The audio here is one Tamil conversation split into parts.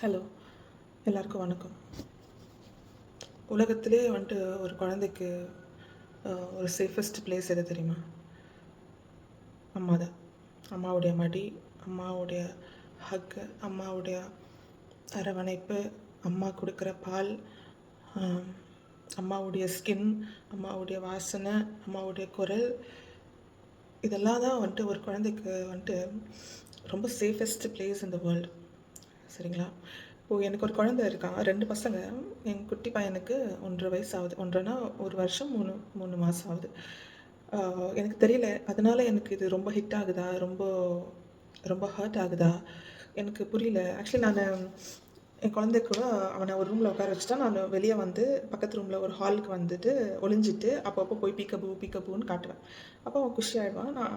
ஹலோ, எல்லாருக்கும் வணக்கம். உலகத்திலே வந்துட்டு ஒரு குழந்தைக்கு ஒரு சேஃபஸ்ட் பிளேஸ் எது தெரியுமா? அம்மா தான். அம்மாவுடைய மடி, அம்மாவுடைய ஹக்கு, அம்மாவுடைய அரவணைப்பு, அம்மா கொடுக்குற பால், ஆம், அம்மாவுடைய ஸ்கின், அம்மாவுடைய வாசனை, அம்மாவுடைய குரல், இதெல்லாம் தான் வந்துட்டு ஒரு குழந்தைக்கு வந்துட்டு ரொம்ப safest place in the world. சரிங்களா? இப்போது எனக்கு ஒரு குழந்தை இருக்கான், 2 பசங்க. என் குட்டி பையனுக்கு 1.5 வயசு ஆகுது. 1.5னா 1 வருஷம் 3 மாதம் ஆகுது. எனக்கு தெரியல, அதனால எனக்கு இது ரொம்ப ஹிட் ஆகுதா, ரொம்ப ரொம்ப ஹர்ட் ஆகுதா, எனக்கு புரியல. ஆக்சுவலி நான் என் குழந்தை கூட அவனை ஒரு ரூமில் உட்கார வச்சுட்டா, நான் வெளியே வந்து பக்கத்து ரூமில் ஒரு ஹாலுக்கு வந்துட்டு ஒளிஞ்சிட்டு அப்பப்போ போய் பீக்கபூ பீக்கபூன்னு காட்டுவேன். அப்போ அவன் குஷி ஆகிடுவான். நான்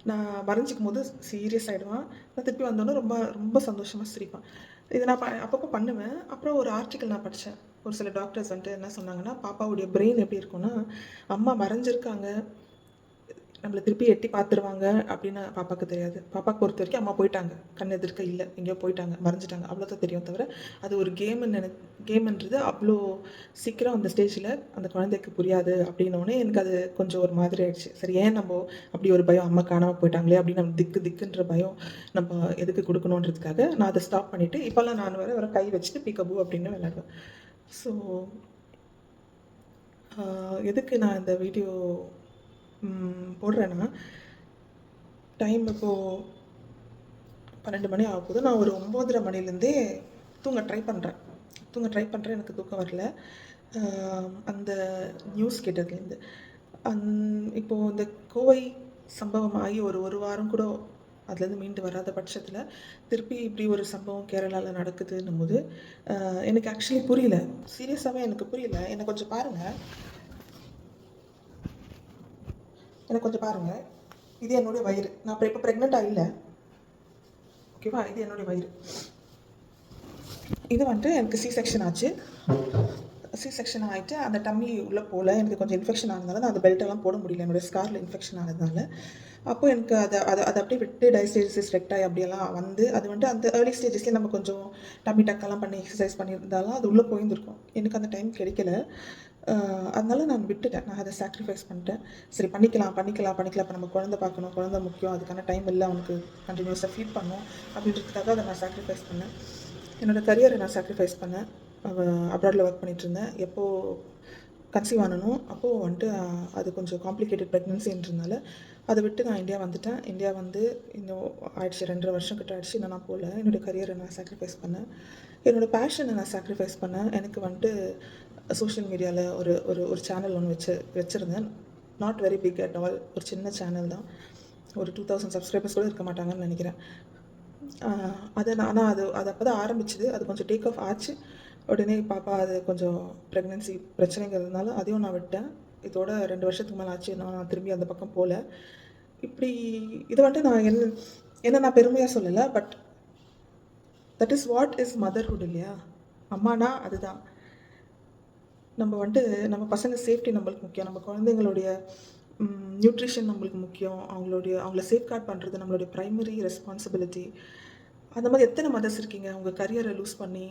நான் வரைஞ்சிக்கும் போது சீரியஸ் ஆகிடுவான். நான் திருப்பி வந்தோடனே ரொம்ப ரொம்ப சந்தோஷமாக சிரிப்பான். இதை நான் அப்பப்போ பண்ணுவேன். அப்புறம் ஒரு ஆர்டிக்கல் நான் படித்தேன். ஒரு சில டாக்டர்ஸ் வந்துட்டு என்ன சொன்னாங்கன்னா, பாப்பாவுடைய பிரெயின் எப்படி இருக்கும்னா, அம்மா மறைஞ்சிருக்காங்க, நம்மளை திருப்பி எட்டி பார்த்துருவாங்க அப்படின்னு பாப்பாவுக்கு தெரியாது. பாப்பாவுக்கு பொறுத்த வரைக்கும் அம்மா போயிட்டாங்க, கண் எதிர்க்க இல்லை, எங்கேயோ போயிட்டாங்க, மறைஞ்சிட்டாங்க, அவ்வளோதான் தெரியும். தவிர அது ஒரு கேம்ன்றது அவ்வளோ சீக்கிரம் அந்த ஸ்டேஜில் அந்த குழந்தைக்கு புரியாது. அப்படின்னோடனே எனக்கு அது கொஞ்சம் ஒரு மாதிரி ஆயிடுச்சு. சரி, ஏன் நம்ம அப்படி ஒரு பயம், அம்மா காணாமல் போயிட்டாங்களே அப்படின்னு நம்ம திக்குன்ற பயம் நம்ம எதுக்கு கொடுக்கணுன்றதுக்காக நான் அதை ஸ்டாப் பண்ணிவிட்டு இப்போல்லாம் நான் வர கை வச்சுட்டு பீக்கபூ அப்படின்னு விளையாடுவேன். ஸோ எதுக்கு நான் இந்த வீடியோ போடுறேன்னா, டைம் இப்போது 12 மணி ஆக போகுது. நான் ஒரு 9:30 மணிலேருந்தே தூங்க ட்ரை பண்ணுறேன். எனக்கு தூக்கம் வரல. அந்த நியூஸ் கேட்டதுலேருந்து. இப்போது இந்த கோவை சம்பவம் ஆகி ஒரு வாரம் கூட அதுலேருந்து மீண்டு வராத பட்சத்தில் திருப்பி இப்படி ஒரு சம்பவம் கேரளாவில் நடக்குதுன்னும் போது எனக்கு ஆக்சுவலி புரியல. சீரியஸாகவே எனக்கு புரியல. எனக்கு கொஞ்சம் பாருங்கள். இது என்னுடைய வயிறு. நான் இப்போ ப்ரெக்னெண்ட்டாக இல்லை, ஓகேவா? இது என்னுடைய வயிறு. இது வந்துட்டு எனக்கு செக்ஷன் ஆச்சு. செக்ஷன் ஆகிட்டு அந்த டம்மி உள்ளே போகல. எனக்கு கொஞ்சம் இன்ஃபெக்ஷன் ஆனதுனால நான் அந்த பெல்ட்டெல்லாம் போட முடியல, என்னோடய ஸ்காரில் இன்ஃபெக்ஷன் ஆனதுனால. அப்போ எனக்கு அதை அப்படியே விட்டு டைஸ்டேசிஸ் ரெக்டாய் அப்படியெல்லாம் வந்து அது வந்துட்டு அந்த ஏர்லி ஸ்டேஜஸ்லேயே நம்ம கொஞ்சம் டம்மி டக்கெல்லாம் பண்ணி எக்ஸசைஸ் பண்ணியிருந்தாலும் அது உள்ளே போயிருந்துருக்கும். எனக்கு அந்த டைம் கிடைக்கல. அதனால நான் விட்டுட்டேன். நான் அதை சாக்ரிஃபைஸ் பண்ணிட்டேன். சரி, பண்ணிக்கலாம். இப்போ நம்ம குழந்தை பார்க்கணும், குழந்தை முக்கியம், அதுக்கான டைம் இல்லை, அவனுக்கு கண்டினியூஸாக ஃபீட் பண்ணணும் அப்படின்றதுக்காக அதை நான் சாக்ரிஃபைஸ் பண்ணேன். என்னோடய கரியரை நான் சாக்ரிஃபைஸ் பண்ணேன். அப்ராடில் ஒர்க் பண்ணிகிட்ருந்தேன். எப்போது கன்சீவ் ஆனனும் அப்போது வந்துட்டு அது கொஞ்சம் காம்ப்ளிகேட்டட் ப்ரெக்னன்சின்றதுனால அதை விட்டு நான் இந்தியா வந்துட்டேன். இந்தியா வந்து இன்னும் ஆயிடுச்சு, 2.5 வருஷம் கிட்ட ஆயிடுச்சு. நான் போகல. என்னோடய கரியரை நான் சாக்ரிஃபைஸ் பண்ணேன். என்னோடய பேஷனை நான் சாக்ரிஃபைஸ் பண்ணேன். எனக்கு வந்துட்டு சோஷியல் மீடியாவில் ஒரு சேனல் ஒன்று வச்சுருந்தேன். Not very big at all, ஒரு சின்ன சேனல் தான். ஒரு 2000 சப்ஸ்கிரைபர்ஸ் கூட இருக்க மாட்டாங்கன்னு நினைக்கிறேன். ஆனால் அது அப்போ தான் ஆரம்பிச்சுது. அது கொஞ்சம் டேக் ஆஃப் ஆச்சு. உடனே பாப்பா அது கொஞ்சம் ப்ரெக்னென்சி பிரச்சனைங்கிறதுனால அதையும் நான் விட்டேன். இதோட 2 வருஷத்துக்கு மேலே ஆச்சு. நான் திரும்பி அந்த பக்கம் போகல. இப்படி இது வந்துட்டு நான் என்ன நான் பெருமையாக சொல்லலை, but that is what is motherhood இல்லையா? அம்மானா அதுதான். நம்ம வந்துட்டு நம்ம பசங்க சேஃப்டி நம்மளுக்கு முக்கியம், நம்ம குழந்தைங்களுடைய நியூட்ரிஷன் நம்மளுக்கு முக்கியம், அவங்கள சேஃப்கார்ட் பண்ணுறது நம்மளுடைய ப்ரைமரி ரெஸ்பான்சிபிலிட்டி. அந்த மாதிரி எத்தனை மதர்ஸ் இருக்கீங்க? உங்கள் கரியரை லூஸ் பண்ணி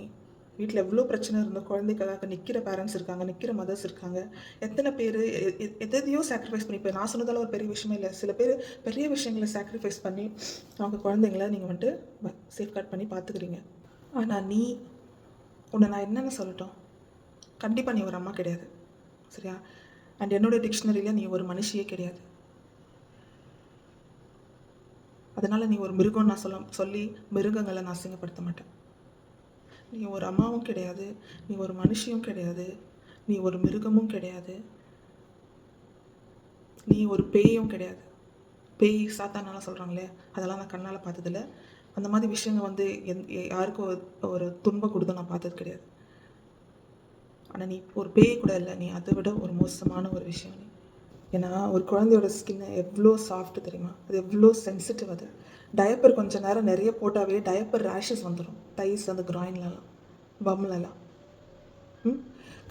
வீட்டில் எவ்வளோ பிரச்சனை இருந்தோம், குழந்தைக்காக நிற்கிற பேரண்ட்ஸ் இருக்காங்க, நிற்கிற மதர்ஸ் இருக்காங்க. எத்தனை பேர் எதையோ சாக்ரிஃபைஸ் பண்ணி, இப்போ நான் சொன்னதால ஒரு பெரிய விஷயமே இல்லை. சில பேர் பெரிய விஷயங்களை சாக்ரிஃபைஸ் பண்ணி அவங்க குழந்தைங்கள நீங்கள் வந்துட்டு சேஃப்கார்ட் பண்ணி பார்த்துக்கிறீங்க. ஆனால் உன்னை நான் என்னென்னு சொல்லட்டும், கண்டிப்பாக நீ ஒரு அம்மா கிடையாது, சரியா? அண்ட் என்னோடய டிக்ஷனரியில் நீ ஒரு மனுஷியே கிடையாது. அதனால் நீ ஒரு மிருகம் நான் சொல்லி மிருகங்களை நான் அசிங்கப்படுத்த மாட்டேன். நீ ஒரு அம்மாவும் கிடையாது, நீ ஒரு மனுஷியும் கிடையாது, நீ ஒரு மிருகமும் கிடையாது, நீ ஒரு பேயும் கிடையாது. பேய் சாத்தானெல்லாம் சொல்கிறாங்களே, அதெல்லாம் நான் கண்ணால் பார்த்ததில்ல. அந்த மாதிரி விஷயங்கள் வந்து யாருக்கும் ஒரு துன்பம் கொடுத்து நான் பார்த்தது கிடையாது. ஆனால் நீ ஒரு பேய் கூட இல்லை, நீ அதை விட ஒரு மோசமான ஒரு விஷயம் நீ. ஏன்னா ஒரு குழந்தையோட ஸ்கின் எவ்வளோ சாஃப்ட்டு தெரியுமா? அது எவ்வளோ சென்சிட்டிவ். அது டயப்பர் கொஞ்சம் நேரம் நிறைய போட்டாவே டயப்பர் ரேஷஸ் வந்துடும், தைஸ் அந்த கிராயின்லலாம், பம்லலாம்.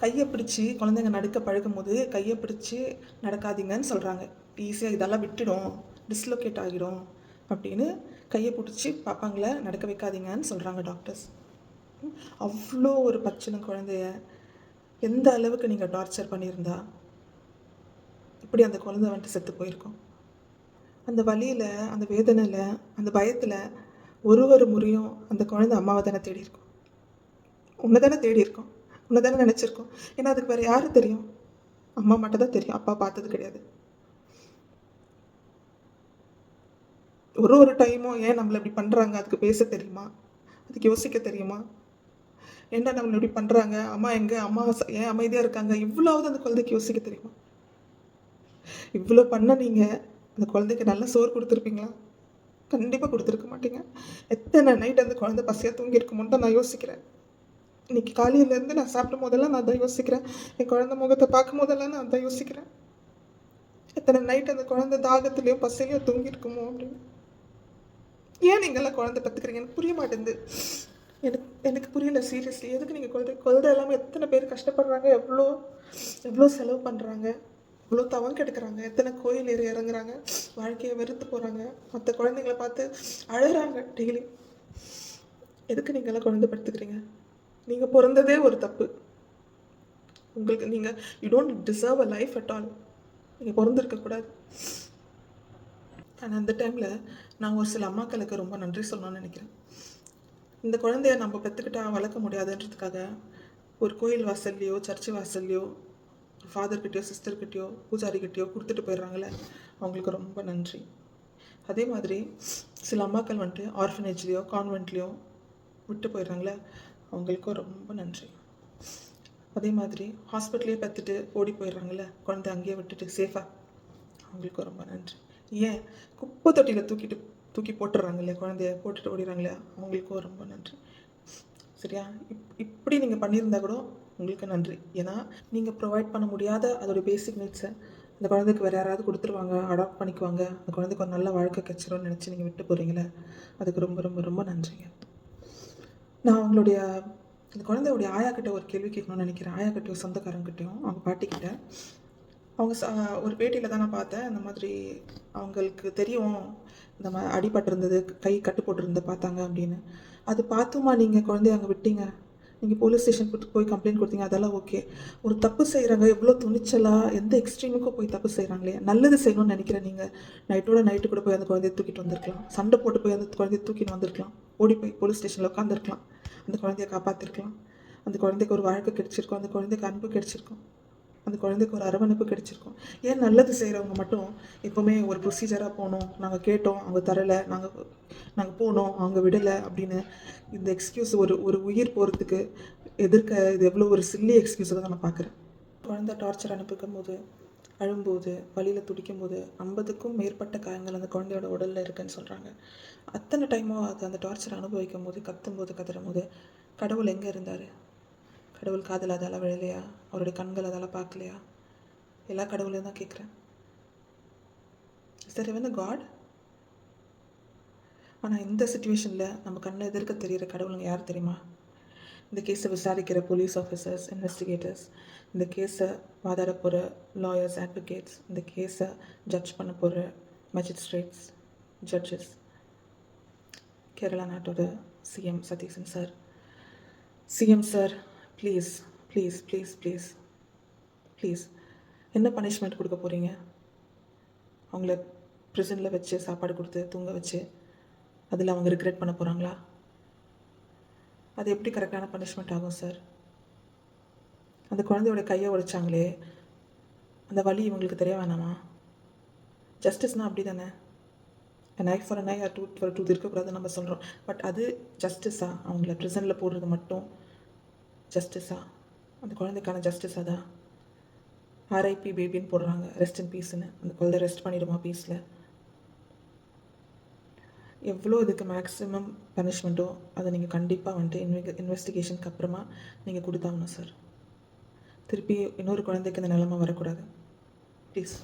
கையை பிடிச்சி குழந்தைங்க நடக்க பழகும் போது கையை பிடிச்சி நடக்காதீங்கன்னு சொல்கிறாங்க. ஈஸியாக இதெல்லாம் விட்டுடும், டிஸ்லொகேட் ஆகிடும், அப்படின்னு கையை பிடிச்சி பார்ப்பாங்களே, நடக்க வைக்காதீங்கன்னு சொல்கிறாங்க டாக்டர்ஸ். அவ்வளோ ஒரு பச்சின குழந்தைய எந்த அளவுக்கு நீங்கள் டார்ச்சர் பண்ணியிருந்தா இப்படி அந்த குழந்தை வந்துட்டு செத்து போயிருக்கோம். அந்த வலியில், அந்த வேதனையில், அந்த பயத்தில் ஒரு முறையும் அந்த குழந்தை அம்மாவை தானே தேடி இருக்கும், உன்னை தானே தேடி இருக்கோம், உன்னை தானே நினச்சிருக்கோம். ஏன்னா அதுக்கு வேறு யாரும் தெரியும்? அம்மா மட்டும் தான் தெரியும், அப்பா பார்த்தது கிடையாது. ஒரு டைமும் ஏன் நம்மளை இப்படி பண்ணுறாங்க அதுக்கு பேச தெரியுமா? அதுக்கு யோசிக்க தெரியுமா? ஏன்டா நம்மளை இப்படி பண்ணுறாங்க, அம்மா எங்கே, அம்மா ஏன் அமைதியாக இருக்காங்க, இவ்வளோவது அந்த குழந்தைக்கு யோசிக்க தெரியுமா? இவ்வளோ பண்ண நீங்கள் அந்த குழந்தைக்கு நல்ல சோறு கொடுத்துருப்பீங்களா? கண்டிப்பாக கொடுத்துருக்க மாட்டீங்க. எத்தனை நைட் அந்த குழந்தை பசியாக தூங்கியிருக்குமோன்னு தான் நான் யோசிக்கிறேன். இன்றைக்கி காலையிலேருந்து நான் சாப்பிடும் போதெல்லாம் நான் தான் யோசிக்கிறேன். என் குழந்தை முகத்தை பார்க்கும் போதெல்லாம் நான் தான் யோசிக்கிறேன். எத்தனை நைட் அந்த குழந்தை தாகத்துலேயோ பசிலையோ தூங்கியிருக்குமோ அப்படின்னு. ஏன் நீங்கள்லாம் குழந்தை பத்துக்கிறீங்க? எனக்கு புரிய மாட்டேங்குது. எனக்கு புரியல சீரியஸ்லி. எதுக்கு நீங்கள் குழந்தை எல்லாமே எத்தனை பேர் கஷ்டப்படுறாங்க, எவ்வளோ செலவு பண்ணுறாங்க, இவ்வளோ தவம் கெடுக்கிறாங்க, எத்தனை கோயில் ஏறி இறங்குறாங்க, வாழ்க்கையை வெறுத்து போகிறாங்க, மற்ற குழந்தைங்கள பார்த்து அழகிறாங்க டெய்லி. எதுக்கு நீங்கள்லாம் குழந்தை படுத்துக்கிறீங்க? நீங்கள் பிறந்ததே ஒரு தப்பு. உங்களுக்கு you don't deserve a life at all. நீங்கள் பிறந்திருக்கக்கூடாது. ஆனால் அந்த டைமில் நான் ஒரு சில அம்மாக்களுக்கு ரொம்ப நன்றி சொல்லணும்னு நினைக்கிறேன். இந்த குழந்தைய நம்ம பெற்றுக்கிட்டா வளர்க்க முடியாதுன்றதுக்காக ஒரு கோயில் வாசல்லையோ சர்ச்சு வாசல்லையோ ஃபாதர்கிட்டயோ சிஸ்டர்கிட்டயோ பூஜாரிக்கிட்டயோ கொடுத்துட்டு போயிடுறாங்களே, அவங்களுக்கு ரொம்ப நன்றி. அதே மாதிரி சில அம்மாக்கள் வந்துட்டு ஆர்ஃபனேஜ்லேயோ கான்வென்ட்லேயோ விட்டு போயிடுறாங்களே, அவங்களுக்கும் ரொம்ப நன்றி. அதே மாதிரி ஹாஸ்பிட்டலே பெற்றுட்டு ஓடி போயிடுறாங்களே, குழந்தை அங்கேயே விட்டுட்டு சேஃபாக, அவங்களுக்கும் ரொம்ப நன்றி. ஏன் குப்பை தொட்டியில் தூக்கி போட்டுடுறாங்க இல்லையா, குழந்தைய போட்டுட்டு ஓடிடுறாங்களே, அவங்களுக்கும் ரொம்ப நன்றி. சரியா? இப்படி நீங்கள் பண்ணியிருந்தா கூட உங்களுக்கு நன்றி. ஏன்னா நீங்கள் ப்ரொவைட் பண்ண முடியாத அதோடய பேசிக் நீட்ஸை அந்த குழந்தைக்கு வேறு யாராவது கொடுத்துருவாங்க, அடாப்ட் பண்ணிக்குவாங்க, அந்த குழந்தைக்கு ஒரு நல்ல வாழ்க்கை கிடச்சிரும்னு நினச்சி நீங்கள் விட்டு போகிறீங்களே, அதுக்கு ரொம்ப ரொம்ப ரொம்ப நன்றிங்க. நான் அவங்களுடைய அந்த குழந்தையோடைய ஆயாக்கிட்ட ஒரு கேள்வி கேட்கணும்னு நினைக்கிறேன். ஆயாக்கிட்டையும் சொந்தக்காரங்கிட்டையும் அவங்க பாட்டிக்கிட்ட. அவங்க ஒரு பேட்டியில் தான் நான் பார்த்தேன். இந்த மாதிரி அவங்களுக்கு தெரியும் இந்த மாதிரி அடிபட்டிருந்தது, கை கட்டு போட்டிருந்தது பார்த்தாங்க அப்படின்னு. அது பார்த்துமா நீங்கள் குழந்தைய அங்கே விட்டீங்க, நீங்கள் போலீஸ் ஸ்டேஷன் போய் கம்ப்ளைண்ட் கொடுத்தீங்க, அதெல்லாம் ஓகே. ஒரு தப்பு செய்கிறாங்க, எவ்வளோ துணிச்சலாக எந்த எக்ஸ்ட்ரீமுக்கும் போய் தப்பு செய்கிறாங்களே, நல்லது செய்யணும்னு நினைக்கிறேன். நீங்கள் நைட்டு கூட போய் அந்த குழந்தைய தூக்கிட்டு வந்திருக்கலாம், சண்டை போட்டு போய் அந்த குழந்தைய தூக்கிட்டு வந்திருக்கலாம், ஓடி போய் போலீஸ் ஸ்டேஷனில் உட்காந்துருக்கலாம், அந்த குழந்தைய காப்பாற்றிருக்கலாம், அந்த குழந்தைக்கு ஒரு வாழ்க்கை கிடைச்சிருக்கும், அந்த குழந்தைக்கு அன்பு கிடைச்சிருக்கும், அந்த குழந்தைக்கு ஒரு அரவணைப்பு கிடைச்சிருக்கும். ஏன் நல்லது செய்கிறவங்க மட்டும் எப்போவுமே ஒரு ப்ரொசீஜராக போகணும், நாங்கள் கேட்டோம் அவங்க தரலை, நாங்கள் போனோம் அவங்க விடலை அப்படின்னு இந்த எக்ஸ்கியூஸ் ஒரு உயிர் போகிறதுக்கு எதிர்க்க இது எவ்வளோ ஒரு சில்லி எக்ஸ்கியூஸை தான் நான் பார்க்குறேன். குழந்தை டார்ச்சர் அனுப்பிக்கும் போது, அழும்போது, வலியில் துடிக்கும் போது 50க்கும் மேற்பட்ட காயங்கள் அந்த குழந்தையோட உடலில் இருக்குன்னு சொல்கிறாங்க. அத்தனை டைமும் அது அந்த டார்ச்சர் அனுபவிக்கும் போது, கத்தும் போது கடவுள் எங்கே இருந்தார்? கடவுள் காதல் அதால் விழலையா? அவருடைய கண்கள் அதால் பார்க்கலையா? எல்லா கடவுளையும் தான் கேட்குறேன். Is there even a God? ஆனால் இந்த சிச்சுவேஷனில் நம்ம கண்ணை எதிர்க்க தெரிகிற கடவுளுங்க யார் தெரியுமா? இந்த கேஸை விசாரிக்கிற போலீஸ் ஆஃபீஸர்ஸ், இன்வெஸ்டிகேட்டர்ஸ், இந்த கேஸை வாதாட போகிற லாயர்ஸ், அட்வொகேட்ஸ், இந்த கேஸை ஜட்ஜ் பண்ண போகிற மேஜிஸ்ட்ரேட்ஸ், ஜட்ஜஸ், கேரளா நாட்டோட CM Satheesan sir. CM sir, please please please please please என்ன பனிஷ்மெண்ட் கொடுக்க போகிறீங்க? அவங்கள ப்ரிசனில் வச்சு சாப்பாடு கொடுத்து தூங்க வச்சு அதில் அவங்க ரிக்ரெட் பண்ண போகிறாங்களா? அது எப்படி கரெக்டான பனிஷ்மெண்ட் ஆகும் சார்? அந்த குழந்தையோட கையை உடைச்சாங்களே, அந்த வலி இவங்களுக்கு தெரிய வேணாமா? ஜஸ்டிஸ்னால் அப்படி தானே? நை ஃபார் நை, டூத் ஃபார் டூத் இருக்கக்கூடாதுன்னு நம்ம சொல்கிறோம். பட் அது ஜஸ்டிஸா? அவங்கள ப்ரிசனில் போடுறது மட்டும் ஜஸ்டிஸா? அந்த குழந்தைக்கான ஜஸ்டிஸ் அதான்? ஆர்ஐபி பேபின்னு போடுறாங்க, ரெஸ்ட் இன் பீஸ்ன்னு. அந்த குழந்தை ரெஸ்ட் பண்ணிவிடுமா பீஸில்? எவ்வளோ இதுக்கு மேக்ஸிமம் பனிஷ்மெண்ட்டோ அதை நீங்கள் கண்டிப்பாக வந்துட்டு இன்வெஸ்டிகேஷனுக்கு அப்புறமா நீங்கள் கொடுத்தாகணும் சார். திருப்பி இன்னொரு குழந்தைக்கு இந்த நிலைமை வரக்கூடாது ப்ளீஸ்.